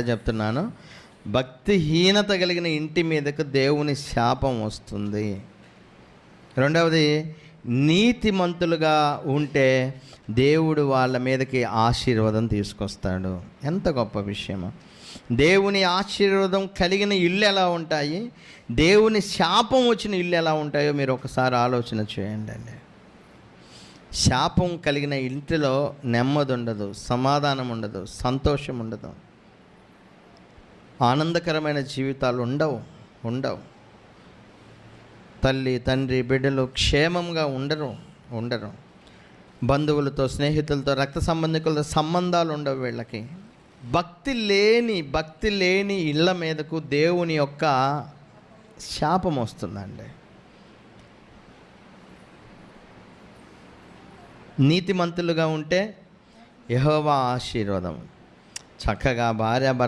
చెప్తున్నాను, భక్తిహీనత కలిగిన ఇంటి మీదకు దేవుని శాపం వస్తుంది. రెండవది, నీతిమంతులుగా ఉంటే దేవుడు వాళ్ళ మీదకి ఆశీర్వాదం తీసుకొస్తాడు. ఎంత గొప్ప విషయమో! దేవుని ఆశీర్వాదం కలిగిన ఇల్లు ఎలా ఉంటాయి, దేవుని శాపం వచ్చిన ఇల్లు ఎలా ఉంటాయో మీరు ఒకసారి ఆలోచన చేయండి. శాపం కలిగిన ఇంటిలో నెమ్మది ఉండదు, సమాధానం ఉండదు, సంతోషం ఉండదు, ఆనందకరమైన జీవితాలు ఉండవు. తల్లి, తండ్రి, బిడ్డలు క్షేమంగా ఉండరు. బంధువులతో, స్నేహితులతో, రక్త సంబంధికులతో సంబంధాలు ఉండవు వీళ్ళకి. భక్తి లేని ఇళ్ళ మీదకు దేవుని యొక్క శాపం వస్తుందండి. నీతిమంతులుగా ఉంటే యెహోవా ఆశీర్వాదం. చక్కగా భార్యాభర్త